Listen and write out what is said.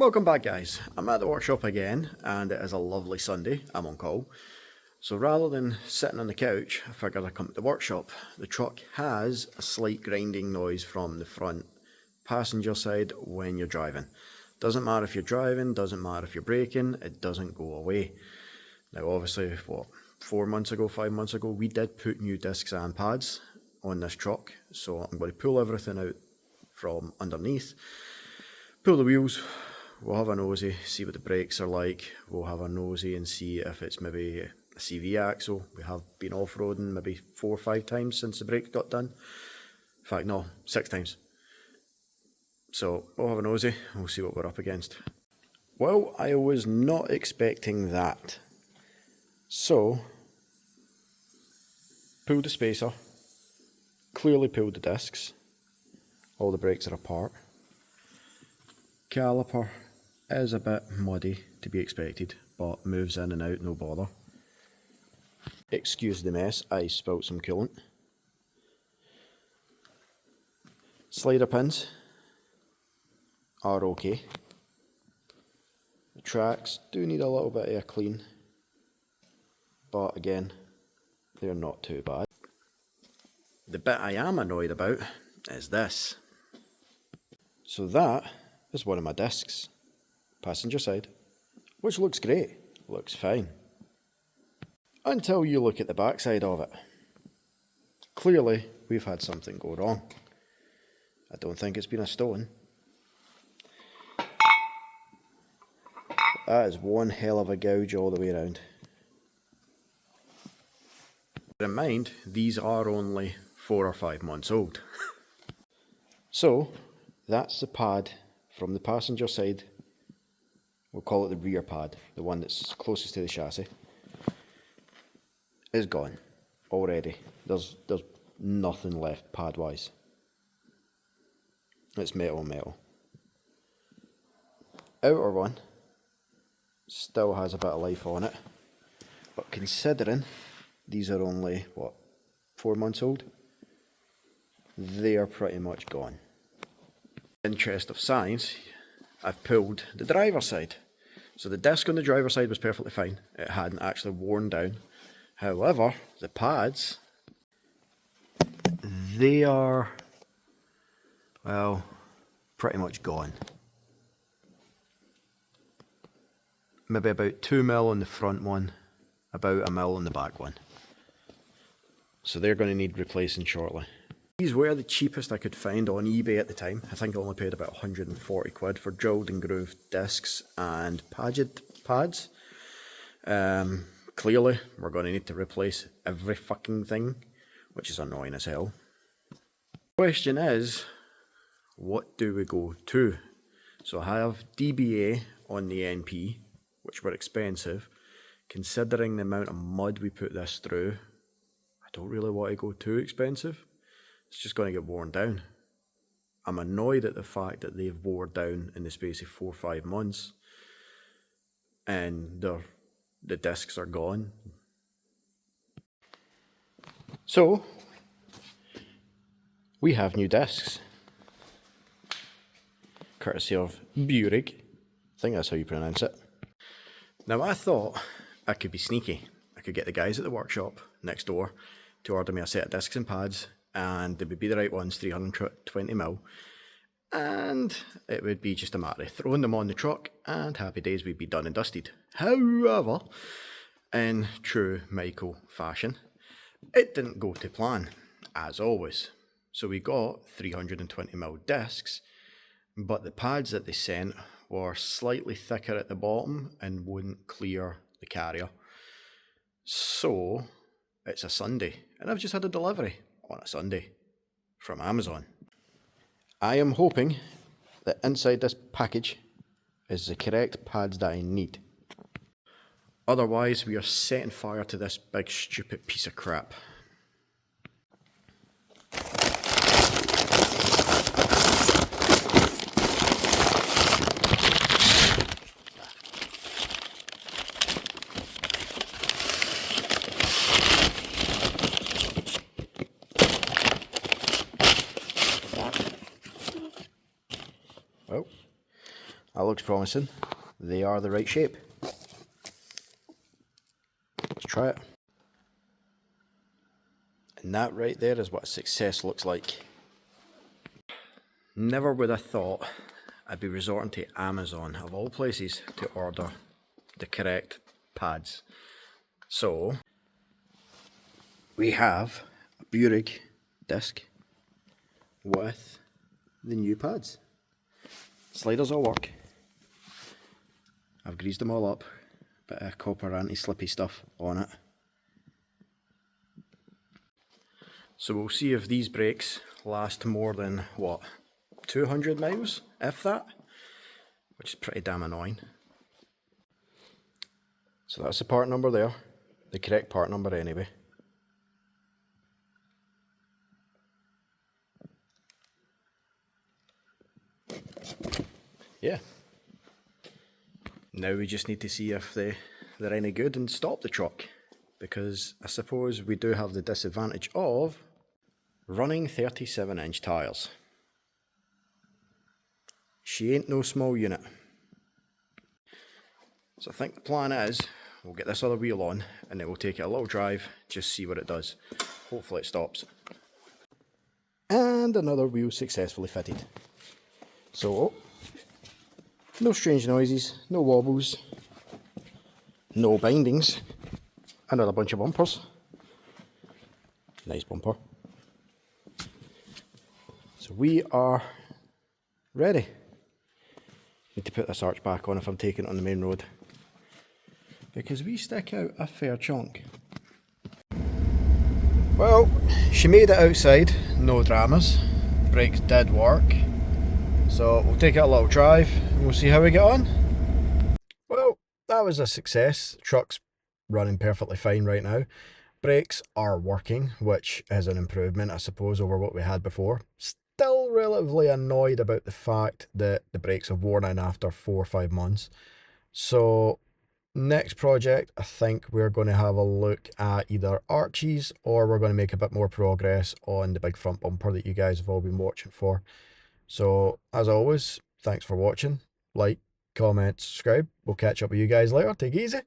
Welcome back, guys. I'm at the workshop again and it is a lovely Sunday. I'm on call. So rather than sitting on the couch, I figured I'd come to the workshop. The truck has a slight grinding noise from the front passenger side when you're driving. Doesn't matter if you're driving, doesn't matter if you're braking, it doesn't go away. Now obviously, 5 months ago, we did put new discs and pads on this truck. So I'm going to pull everything out from underneath, pull the wheels, we'll have a nosy, see what the brakes are like, we'll have a nosy and see if it's maybe a CV axle. We have been off-roading maybe 4 or 5 times since the brakes got done. In fact, no, 6 times. So we'll have a nosy and we'll see what we're up against. Well, I was not expecting that. So, pulled the spacer, clearly pulled the discs, all the brakes are apart. Caliper is a bit muddy, to be expected, but moves in and out, no bother. Excuse the mess, I spilt some coolant. Slider pins are okay. The tracks do need a little bit of a clean, but again, they're not too bad. The bit I am annoyed about is this. So that is one of my discs, passenger side, which looks great, looks fine. Until you look at the back side of it. Clearly, we've had something go wrong. I don't think it's been a stone. That is one hell of a gouge all the way around. Bear in mind, these are only 4 or 5 months old. So, that's the pad from the passenger side. We'll call it the rear pad, the one that's closest to the chassis. Is gone already. There's nothing left pad wise. It's metal on metal. Outer one still has a bit of life on it, but considering these are only 4 months old, they are pretty much gone. In the interest of science, I've pulled the driver's side. So the disc on the driver's side was perfectly fine. It hadn't actually worn down. However, the pads, they are, well, pretty much gone. Maybe about 2 mil on the front one, about 1 mil on the back one. So they're going to need replacing shortly. These were the cheapest I could find on eBay at the time. I think I only paid about 140 quid for drilled and grooved discs and padded pads. Clearly, we're going to need to replace every fucking thing, which is annoying as hell. Question is, what do we go to? So I have DBA on the NP, which were expensive. Considering the amount of mud we put this through, I don't really want to go too expensive. It's just going to get worn down. I'm annoyed at the fact that they've worn down in the space of 4 or 5 months and the discs are gone. So, we have new discs, courtesy of Burig. I think that's how you pronounce it. Now I thought I could be sneaky. I could get the guys at the workshop next door to order me a set of discs and pads, and they would be the right ones, 320mm, and it would be just a matter of throwing them on the truck and happy days, we'd be done and dusted. However, in true Michael fashion, it didn't go to plan, as always. So we got 320mm discs, but the pads that they sent were slightly thicker at the bottom and wouldn't clear the carrier. So it's a Sunday, and I've just had a delivery on a Sunday from Amazon. I am hoping that inside this package is the correct pads that I need. Otherwise, we are setting fire to this big stupid piece of crap. Well, a looks promising. They are the right shape. Let's try it. And that right there is what success looks like. Never would have thought I'd be resorting to Amazon, of all places, to order the correct pads. So, we have a Buick disc with the new pads. Sliders all work. I've greased them all up, bit of copper anti-slippy stuff on it. So we'll see if these brakes last more than, what, 200 miles, if that, which is pretty damn annoying. So that's the part number there, the correct part number anyway. Yeah. Now we just need to see if they're any good and stop the truck, because I suppose we do have the disadvantage of running 37-inch tyres. She ain't no small unit. So I think the plan is, we'll get this other wheel on and then we'll take it a little drive, just see what it does. Hopefully it stops. And another wheel successfully fitted. So, no strange noises, no wobbles, no bindings, another bunch of bumpers. Nice bumper. So we are ready. Need to put this arch back on if I'm taking it on the main road, because we stick out a fair chunk. Well, she made it outside, no dramas. Brakes did work. So we'll take it a little drive and we'll see how we get on. Well, that was a success. Truck's running perfectly fine right now. Brakes are working, which is an improvement, I suppose, over what we had before. Still relatively annoyed about the fact that the brakes have worn in after 4 or 5 months. So next project, I think we're going to have a look at either arches, or we're going to make a bit more progress on the big front bumper that you guys have all been watching for. So as always, thanks for watching. Like, comment, subscribe. We'll catch up with you guys later. Take it easy.